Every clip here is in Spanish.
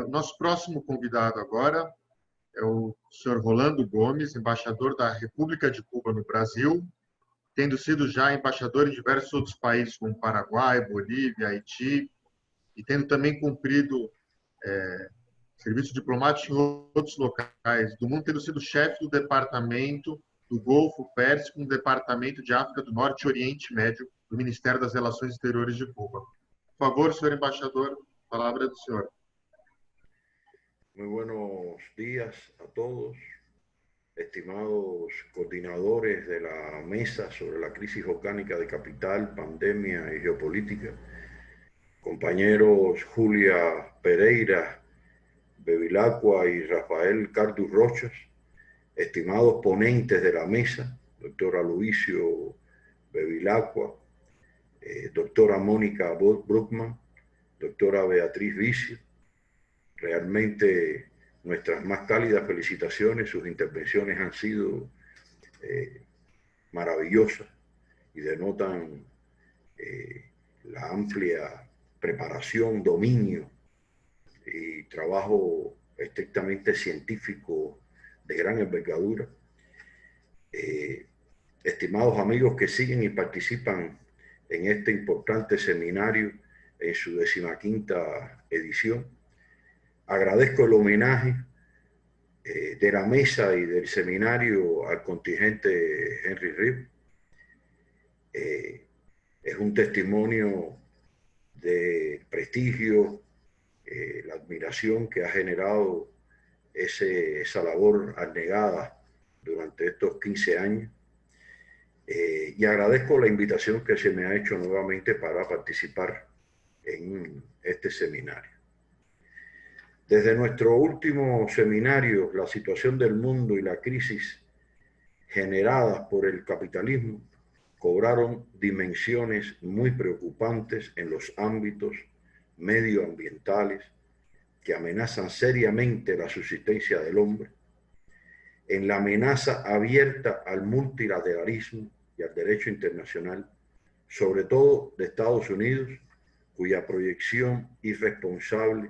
Nosso próximo convidado agora é o senhor Rolando Gomes, embaixador da República de Cuba no Brasil, tendo sido já embaixador em diversos outros países, como Paraguai, Bolívia, Haiti, e tendo também cumprido serviço diplomático em outros locais do mundo, tendo sido chefe do departamento do Golfo Pérsico, no departamento de África do Norte e Oriente Médio do Ministério das Relações Exteriores de Cuba. Por favor, senhor embaixador, a palavra é do senhor. Muy buenos días a todos, estimados coordinadores de la mesa sobre la crisis volcánica de capital, pandemia y geopolítica, compañeros Julia Pereira, Bevilacqua y Rafael Cardus Rochas, estimados ponentes de la mesa, doctora Luicio Bevilacqua, doctora Mónica Bruckmann, doctora Beatriz Vicio. Realmente nuestras más cálidas felicitaciones, sus intervenciones han sido maravillosas y denotan la amplia preparación, dominio y trabajo estrictamente científico de gran envergadura. Estimados amigos que siguen y participan en este importante seminario en su 15ª edición, agradezco el homenaje de la mesa y del seminario al contingente Henry Reeve. Es un testimonio de prestigio, la admiración que ha generado esa labor abnegada durante estos 15 años. Y agradezco la invitación que se me ha hecho nuevamente para participar en este seminario. Desde nuestro último seminario, la situación del mundo y la crisis generadas por el capitalismo cobraron dimensiones muy preocupantes en los ámbitos medioambientales que amenazan seriamente la subsistencia del hombre, en la amenaza abierta al multilateralismo y al derecho internacional, sobre todo de Estados Unidos, cuya proyección irresponsable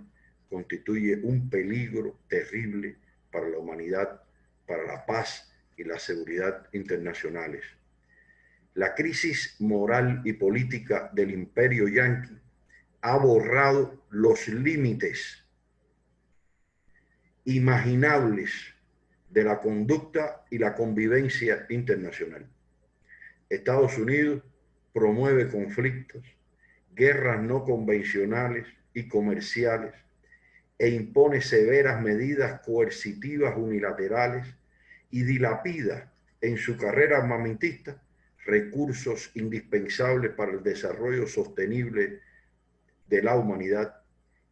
constituye un peligro terrible para la humanidad, para la paz y la seguridad internacionales. La crisis moral y política del imperio yanqui ha borrado los límites imaginables de la conducta y la convivencia internacional. Estados Unidos promueve conflictos, guerras no convencionales y comerciales, e impone severas medidas coercitivas unilaterales y dilapida en su carrera armamentista recursos indispensables para el desarrollo sostenible de la humanidad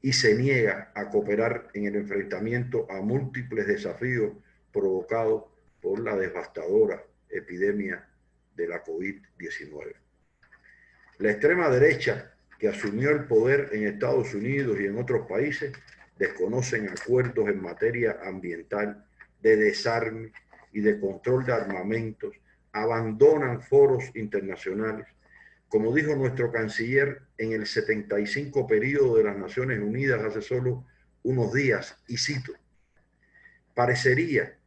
y se niega a cooperar en el enfrentamiento a múltiples desafíos provocados por la devastadora epidemia de la COVID-19. La extrema derecha, que asumió el poder en Estados Unidos y en otros países, desconocen acuerdos en materia ambiental, de desarme y de control de armamentos, abandonan foros internacionales. Como dijo nuestro canciller en el 75 periodo de las Naciones Unidas hace solo unos días, y cito: parecería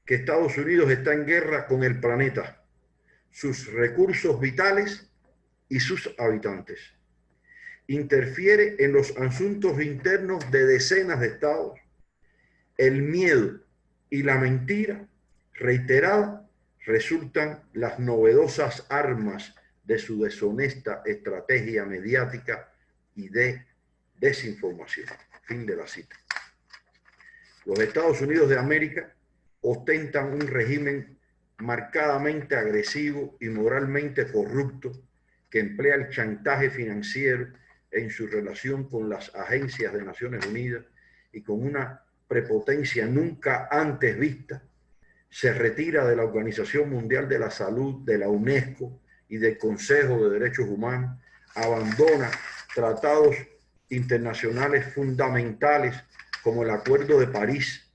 que Estados Unidos está en guerra con el planeta, sus recursos vitales y sus habitantes. Interfiere en los asuntos internos de decenas de estados. El miedo y la mentira reiterada resultan las novedosas armas de su deshonesta estrategia mediática y de desinformación. Fin de la cita. Los Estados Unidos de América ostentan un régimen marcadamente agresivo y moralmente corrupto que emplea el chantaje financiero en su relación con las agencias de Naciones Unidas y con una prepotencia nunca antes vista, se retira de la Organización Mundial de la Salud, de la UNESCO y del Consejo de Derechos Humanos, abandona tratados internacionales fundamentales como el Acuerdo de París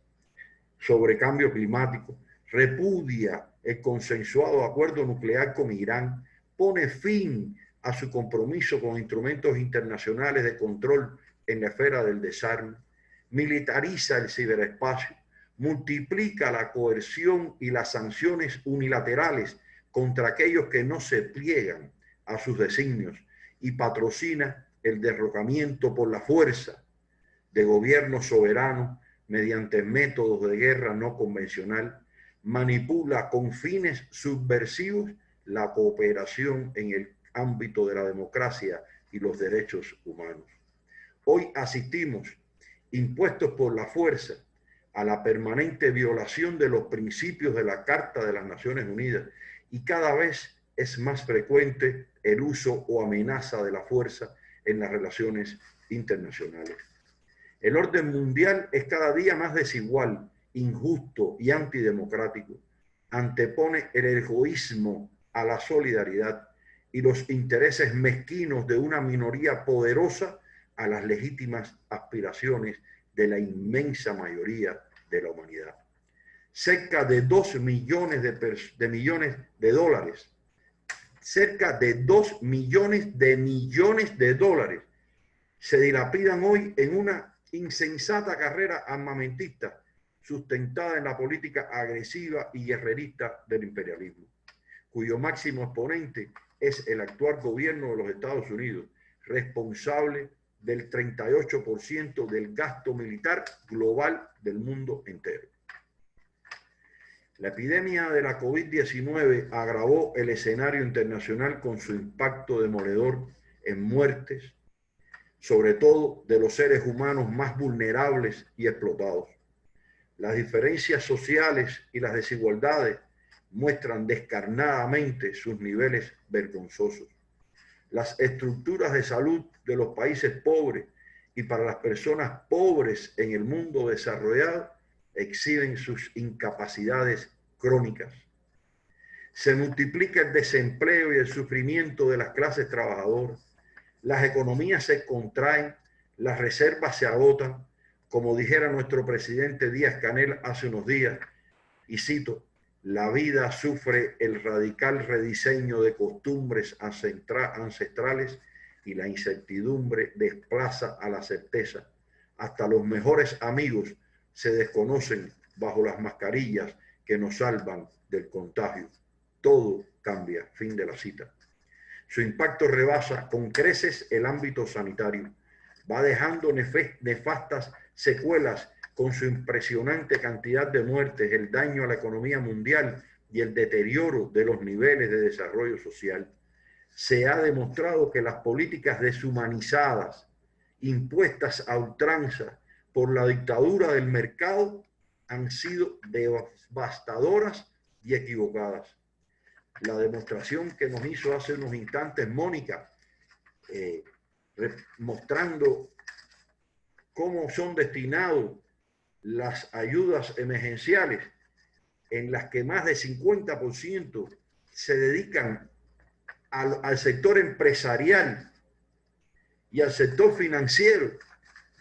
sobre cambio climático, repudia el consensuado acuerdo nuclear con Irán, pone fin a su compromiso con instrumentos internacionales de control en la esfera del desarme, militariza el ciberespacio, multiplica la coerción y las sanciones unilaterales contra aquellos que no se pliegan a sus designios y patrocina el derrocamiento por la fuerza de gobiernos soberanos mediante métodos de guerra no convencional, manipula con fines subversivos la cooperación en el ámbito de la democracia y los derechos humanos. Hoy asistimos, impuestos por la fuerza, a la permanente violación de los principios de la Carta de las Naciones Unidas y cada vez es más frecuente el uso o amenaza de la fuerza en las relaciones internacionales. El orden mundial es cada día más desigual, injusto y antidemocrático. Antepone el egoísmo a la solidaridad y los intereses mezquinos de una minoría poderosa a las legítimas aspiraciones de la inmensa mayoría de la humanidad. Cerca de 2 millones de dólares, cerca de 2 millones de dólares se dilapidan hoy en una insensata carrera armamentista sustentada en la política agresiva y guerrerista del imperialismo, cuyo máximo exponente es el actual gobierno de los Estados Unidos, responsable del 38% del gasto militar global del mundo entero. La epidemia de la COVID-19 agravó el escenario internacional con su impacto demoledor en muertes, sobre todo de los seres humanos más vulnerables y explotados. Las diferencias sociales y las desigualdades muestran descarnadamente sus niveles vergonzosos. Las estructuras de salud de los países pobres y para las personas pobres en el mundo desarrollado exhiben sus incapacidades crónicas. Se multiplica el desempleo y el sufrimiento de las clases trabajadoras. Las economías se contraen, las reservas se agotan, como dijera nuestro presidente Díaz-Canel hace unos días, y cito, la vida sufre el radical rediseño de costumbres ancestrales y la incertidumbre desplaza a la certeza. Hasta los mejores amigos se desconocen bajo las mascarillas que nos salvan del contagio. Todo cambia. Fin de la cita. Su impacto rebasa con creces el ámbito sanitario. Va dejando nefastas secuelas con su impresionante cantidad de muertes, el daño a la economía mundial y el deterioro de los niveles de desarrollo social. Se ha demostrado que las políticas deshumanizadas, impuestas a ultranza por la dictadura del mercado, han sido devastadoras y equivocadas. La demostración que nos hizo hace unos instantes Mónica, mostrando cómo son destinados las ayudas emergenciales, en las que más del 50% se dedican al sector empresarial y al sector financiero,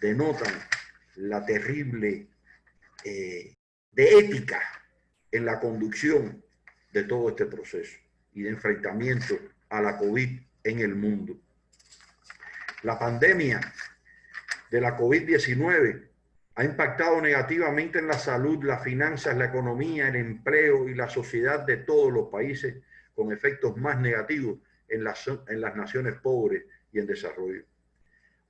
denotan la terrible de ética en la conducción de todo este proceso y de enfrentamiento a la COVID en el mundo. La pandemia de la COVID-19 ha impactado negativamente en la salud, las finanzas, la economía, el empleo y la sociedad de todos los países, con efectos más negativos en las naciones pobres y en desarrollo.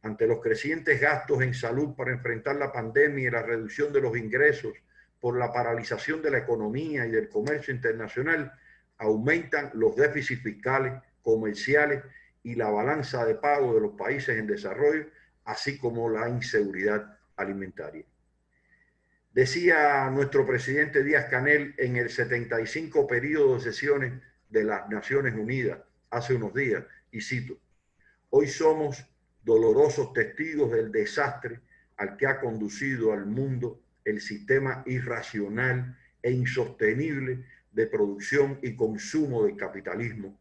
Ante los crecientes gastos en salud para enfrentar la pandemia y la reducción de los ingresos por la paralización de la economía y del comercio internacional, aumentan los déficits fiscales, comerciales y la balanza de pago de los países en desarrollo, así como la inseguridad alimentaria. Decía nuestro presidente Díaz-Canel en el 75 periodo de sesiones de las Naciones Unidas hace unos días, y cito, hoy somos dolorosos testigos del desastre al que ha conducido al mundo el sistema irracional e insostenible de producción y consumo del capitalismo,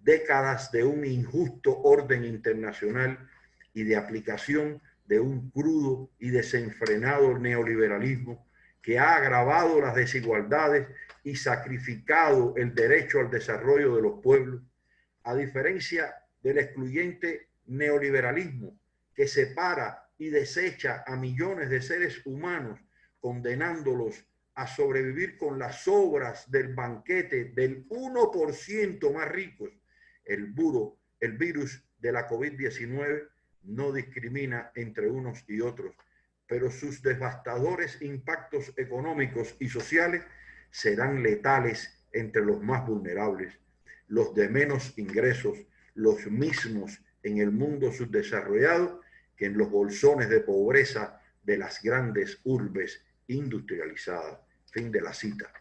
décadas de un injusto orden internacional y de aplicación de un crudo y desenfrenado neoliberalismo que ha agravado las desigualdades y sacrificado el derecho al desarrollo de los pueblos, a diferencia del excluyente neoliberalismo que separa y desecha a millones de seres humanos, condenándolos a sobrevivir con las sobras del banquete del 1% más ricos, el virus de la COVID-19 no discrimina entre unos y otros, pero sus devastadores impactos económicos y sociales serán letales entre los más vulnerables, los de menos ingresos, los mismos en el mundo subdesarrollado que en los bolsones de pobreza de las grandes urbes industrializadas. Fin de la cita.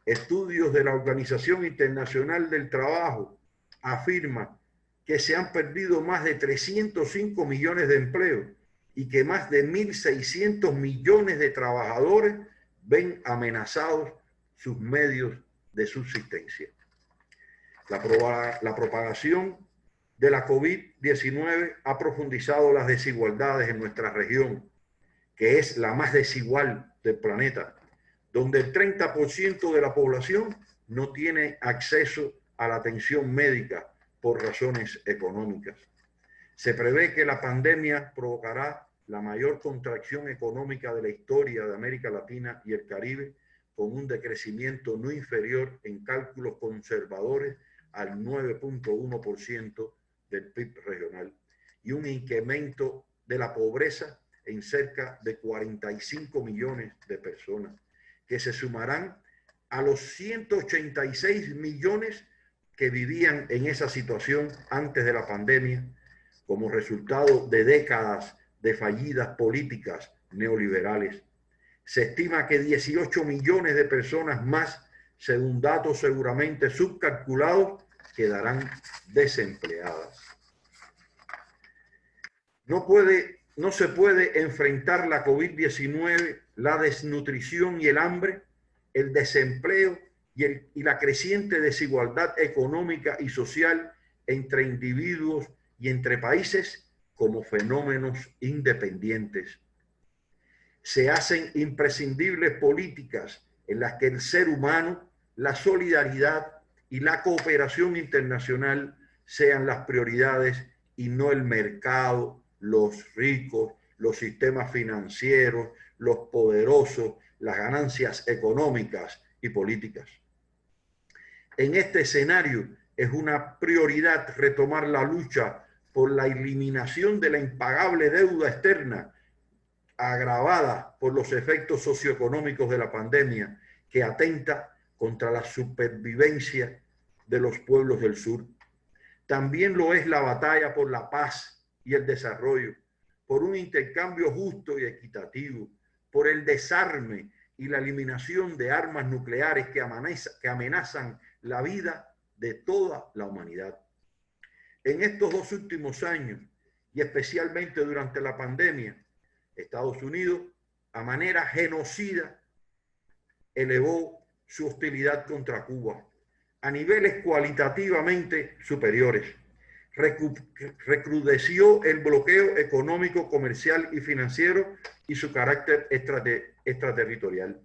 Estudios de la Organización Internacional del Trabajo afirman que se han perdido más de 305 millones de empleos y que más de 1.600 millones de trabajadores ven amenazados sus medios de subsistencia. La propagación de la COVID-19 ha profundizado las desigualdades en nuestra región, que es la más desigual del planeta, donde el 30% de la población no tiene acceso a la atención médica por razones económicas. Se prevé que la pandemia provocará la mayor contracción económica de la historia de América Latina y el Caribe, con un decrecimiento no inferior en cálculos conservadores al 9.1% del PIB regional y un incremento de la pobreza en cerca de 45 millones de personas, que se sumarán a los 186 millones que vivían en esa situación antes de la pandemia, como resultado de décadas de fallidas políticas neoliberales. Se estima que 18 millones de personas más, según datos seguramente subcalculados, quedarán desempleadas. No se puede enfrentar la COVID-19, la desnutrición y el hambre, el desempleo y la creciente desigualdad económica y social entre individuos y entre países como fenómenos independientes. Se hacen imprescindibles políticas en las que el ser humano, la solidaridad y la cooperación internacional sean las prioridades y no el mercado, los ricos, los sistemas financieros, los poderosos, las ganancias económicas y políticas. En este escenario es una prioridad retomar la lucha por la eliminación de la impagable deuda externa agravada por los efectos socioeconómicos de la pandemia, que atenta contra la supervivencia de los pueblos del sur. También lo es la batalla por la paz y el desarrollo, por un intercambio justo y equitativo, por el desarme y la eliminación de armas nucleares que amenazan la vida de toda la humanidad. En estos 2 últimos años, y especialmente durante la pandemia, Estados Unidos, a manera genocida, elevó su hostilidad contra Cuba a niveles cualitativamente superiores. Recrudeció el bloqueo económico, comercial y financiero y su carácter extraterritorial.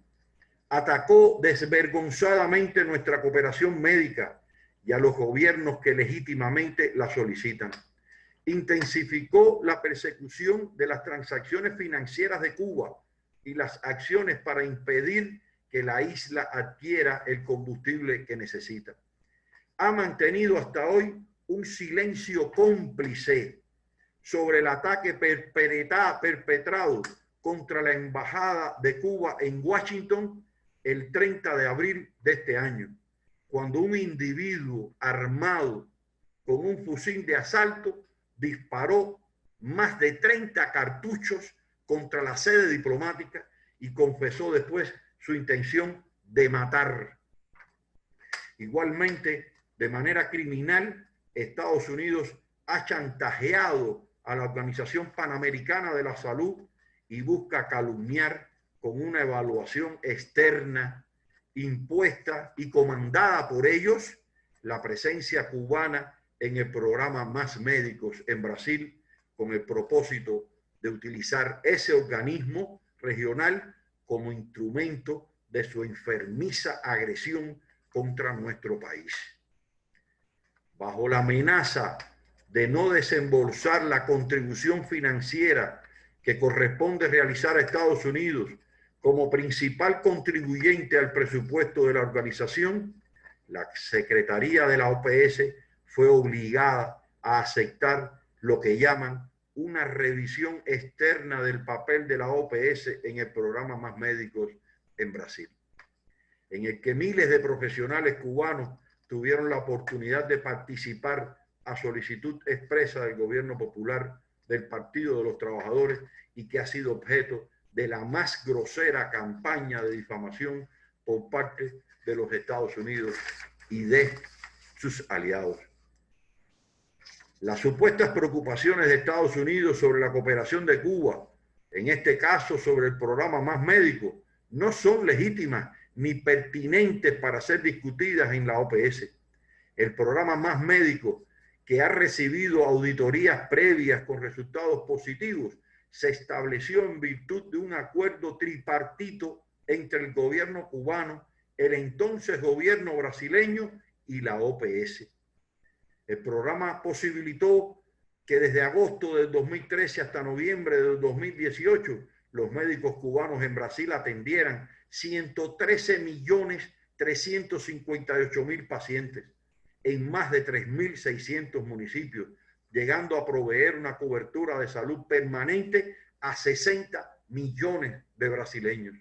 Atacó desvergonzadamente nuestra cooperación médica y a los gobiernos que legítimamente la solicitan. Intensificó la persecución de las transacciones financieras de Cuba y las acciones para impedir que la isla adquiera el combustible que necesita. Ha mantenido hasta hoy un silencio cómplice sobre el ataque perpetrado contra la Embajada de Cuba en Washington el 30 de abril de este año, cuando un individuo armado con un fusil de asalto disparó más de 30 cartuchos contra la sede diplomática y confesó después su intención de matar. Igualmente, de manera criminal, Estados Unidos ha chantajeado a la Organización Panamericana de la Salud y busca calumniar con una evaluación externa impuesta y comandada por ellos la presencia cubana en el programa Más Médicos en Brasil, con el propósito de utilizar ese organismo regional como instrumento de su enfermiza agresión contra nuestro país. Bajo la amenaza de no desembolsar la contribución financiera que corresponde realizar a Estados Unidos como principal contribuyente al presupuesto de la organización, la Secretaría de la OPS fue obligada a aceptar lo que llaman una revisión externa del papel de la OPS en el programa Más Médicos en Brasil, en el que miles de profesionales cubanos tuvieron la oportunidad de participar a solicitud expresa del gobierno popular del Partido de los Trabajadores y que ha sido objeto de la más grosera campaña de difamación por parte de los Estados Unidos y de sus aliados. Las supuestas preocupaciones de Estados Unidos sobre la cooperación de Cuba, en este caso sobre el programa Más Médicos, no son legítimas ni pertinentes para ser discutidas en la OPS. El programa Más Médicos, que ha recibido auditorías previas con resultados positivos, se estableció en virtud de un acuerdo tripartito entre el gobierno cubano, el entonces gobierno brasileño y la OPS. El programa posibilitó que desde agosto del 2013 hasta noviembre del 2018 los médicos cubanos en Brasil atendieran 113.358.000 pacientes en más de 3.600 municipios, llegando a proveer una cobertura de salud permanente a 60 millones de brasileños.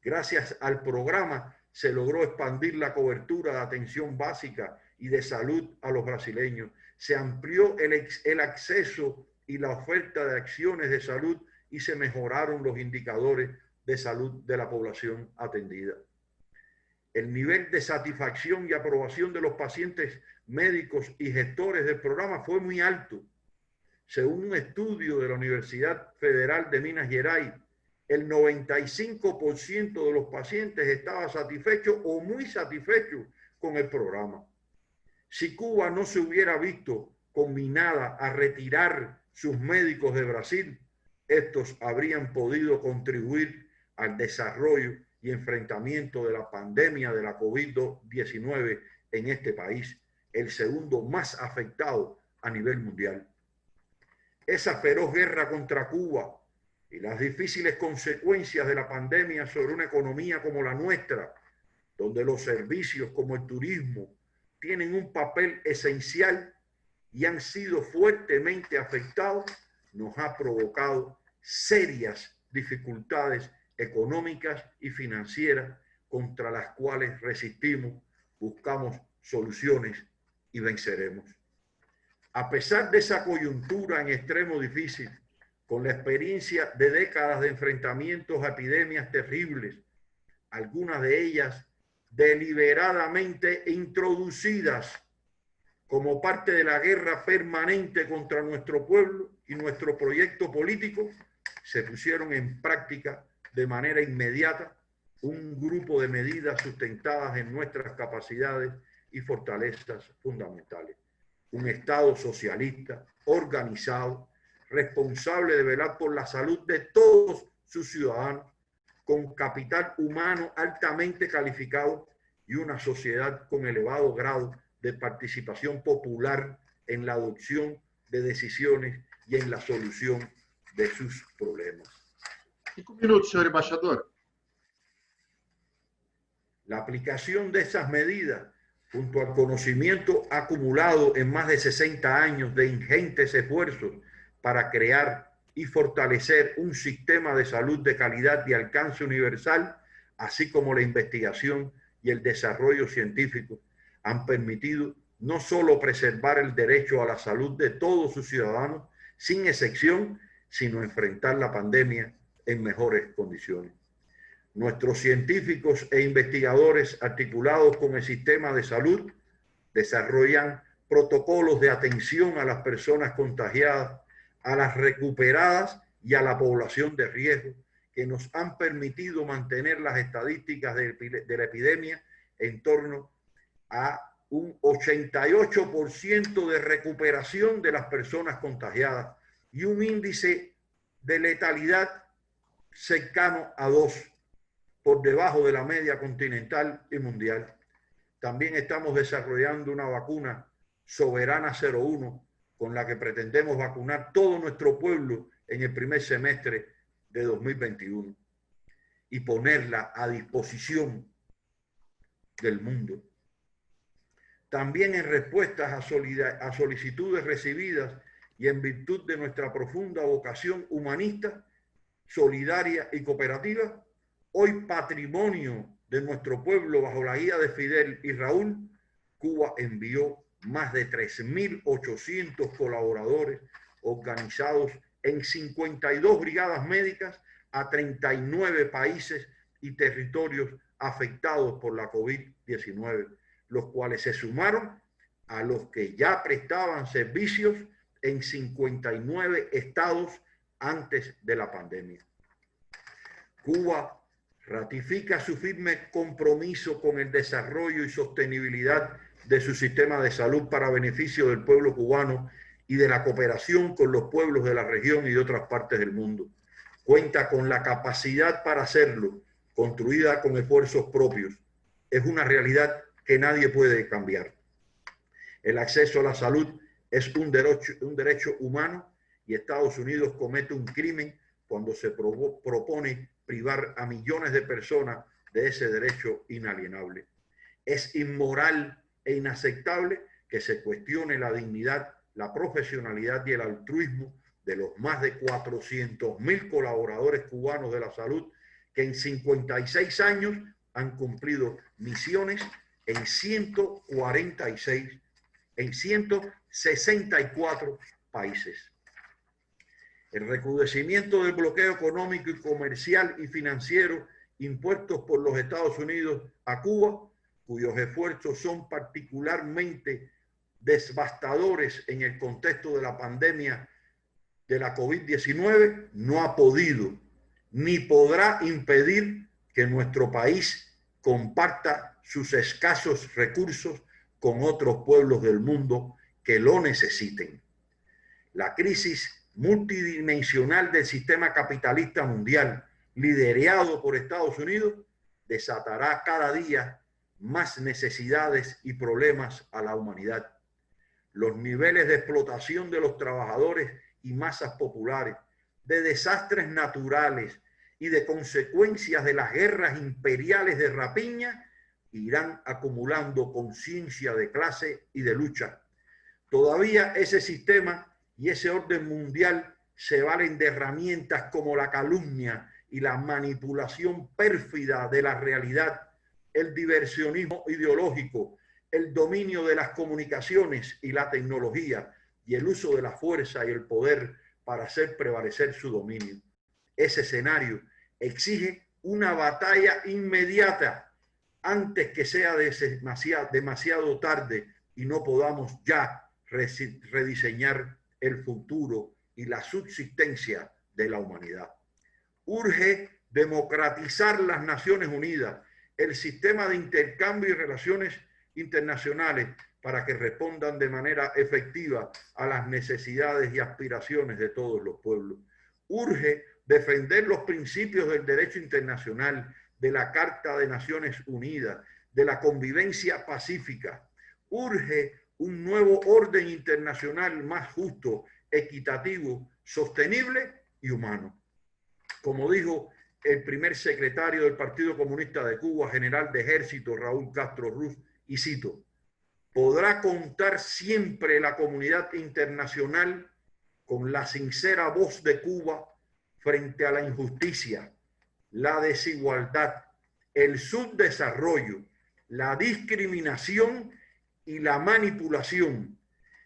Gracias al programa se logró expandir la cobertura de atención básica y de salud a los brasileños. Se amplió el acceso y la oferta de acciones de salud y se mejoraron los indicadores de salud de la población atendida. El nivel de satisfacción y aprobación de los pacientes médicos y gestores del programa fue muy alto. Según un estudio de la Universidad Federal de Minas Gerais, el 95% de los pacientes estaba satisfecho o muy satisfecho con el programa. Si Cuba no se hubiera visto combinada a retirar sus médicos de Brasil, estos habrían podido contribuir al desarrollo y enfrentamiento de la pandemia de la COVID-19 en este país, el segundo más afectado a nivel mundial. Esa feroz guerra contra Cuba y las difíciles consecuencias de la pandemia sobre una economía como la nuestra, donde los servicios como el turismo tienen un papel esencial y han sido fuertemente afectados, nos ha provocado serias dificultades económicas y financieras contra las cuales resistimos, buscamos soluciones y venceremos. A pesar de esa coyuntura en extremo difícil, con la experiencia de décadas de enfrentamientos a epidemias terribles, algunas de ellas deliberadamente introducidas como parte de la guerra permanente contra nuestro pueblo y nuestro proyecto político, se pusieron en práctica de manera inmediata un grupo de medidas sustentadas en nuestras capacidades y fortalezas fundamentales. Un Estado socialista, organizado, responsable de velar por la salud de todos sus ciudadanos, con capital humano altamente calificado y una sociedad con elevado grado de participación popular en la adopción de decisiones y en la solución de sus problemas. 5 minutos, señor embajador. La aplicación de esas medidas, junto al conocimiento acumulado en más de 60 años de ingentes esfuerzos para crear y fortalecer un sistema de salud de calidad y alcance universal, así como la investigación y el desarrollo científico, han permitido no solo preservar el derecho a la salud de todos sus ciudadanos, sin excepción, sino enfrentar la pandemia en mejores condiciones. Nuestros científicos e investigadores, articulados con el sistema de salud, desarrollan protocolos de atención a las personas contagiadas, a las recuperadas y a la población de riesgo, que nos han permitido mantener las estadísticas de la epidemia en torno a un 88% de recuperación de las personas contagiadas y un índice de letalidad cercano a 2, por debajo de la media continental y mundial. También estamos desarrollando una vacuna Soberana 01 con la que pretendemos vacunar todo nuestro pueblo en el primer semestre de 2021 y ponerla a disposición del mundo. También en respuestas a solicitudes recibidas y en virtud de nuestra profunda vocación humanista, solidaria y cooperativa, hoy patrimonio de nuestro pueblo bajo la guía de Fidel y Raúl, Cuba envió más de 3.800 colaboradores organizados en 52 brigadas médicas a 39 países y territorios afectados por la COVID-19, los cuales se sumaron a los que ya prestaban servicios en 59 estados antes de la pandemia. Cuba ratifica su firme compromiso con el desarrollo y sostenibilidad de su sistema de salud para beneficio del pueblo cubano y de la cooperación con los pueblos de la región y de otras partes del mundo. Cuenta con la capacidad para hacerlo, construida con esfuerzos propios. Es una realidad que nadie puede cambiar. El acceso a la salud es un derecho humano y Estados Unidos comete un crimen cuando se propone privar a millones de personas de ese derecho inalienable. Es inmoral e inaceptable que se cuestione la dignidad, la profesionalidad y el altruismo de los más de 400.000 colaboradores cubanos de la salud que en 56 años han cumplido misiones en 164 países. El recrudecimiento del bloqueo económico y comercial y financiero impuestos por los Estados Unidos a Cuba, cuyos esfuerzos son particularmente devastadores en el contexto de la pandemia de la COVID-19, no ha podido ni podrá impedir que nuestro país comparta sus escasos recursos con otros pueblos del mundo que lo necesiten. La crisis multidimensional del sistema capitalista mundial, liderado por Estados Unidos, desatará cada día más necesidades y problemas a la humanidad. Los niveles de explotación de los trabajadores y masas populares, de desastres naturales y de consecuencias de las guerras imperiales de rapiña irán acumulando conciencia de clase y de lucha. Todavía ese sistema y ese orden mundial se valen de herramientas como la calumnia y la manipulación pérfida de la realidad, el diversionismo ideológico, el dominio de las comunicaciones y la tecnología y el uso de la fuerza y el poder para hacer prevalecer su dominio. Ese escenario exige una batalla inmediata antes que sea demasiado tarde y no podamos ya rediseñar el futuro y la subsistencia de la humanidad. Urge democratizar las Naciones Unidas, el sistema de intercambio y relaciones internacionales para que respondan de manera efectiva a las necesidades y aspiraciones de todos los pueblos. Urge defender los principios del derecho internacional, de la Carta de Naciones Unidas, de la convivencia pacífica. Urge un nuevo orden internacional más justo, equitativo, sostenible y humano. Como dijo el primer secretario del Partido Comunista de Cuba, general de ejército Raúl Castro Ruz, y cito: podrá contar siempre la comunidad internacional con la sincera voz de Cuba frente a la injusticia, la desigualdad, el subdesarrollo, la discriminación y la manipulación,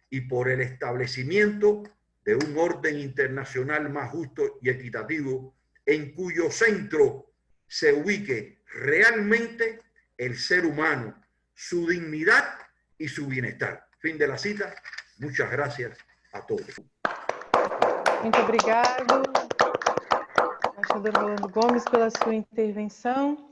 y por el establecimiento de un orden internacional más justo y equitativo, en cuyo centro se ubique realmente el ser humano, su dignidad y su bienestar. Fin de la cita. Muchas gracias a todos. Muito obrigado, embaixador Rolando Gomes, pela sua intervenção.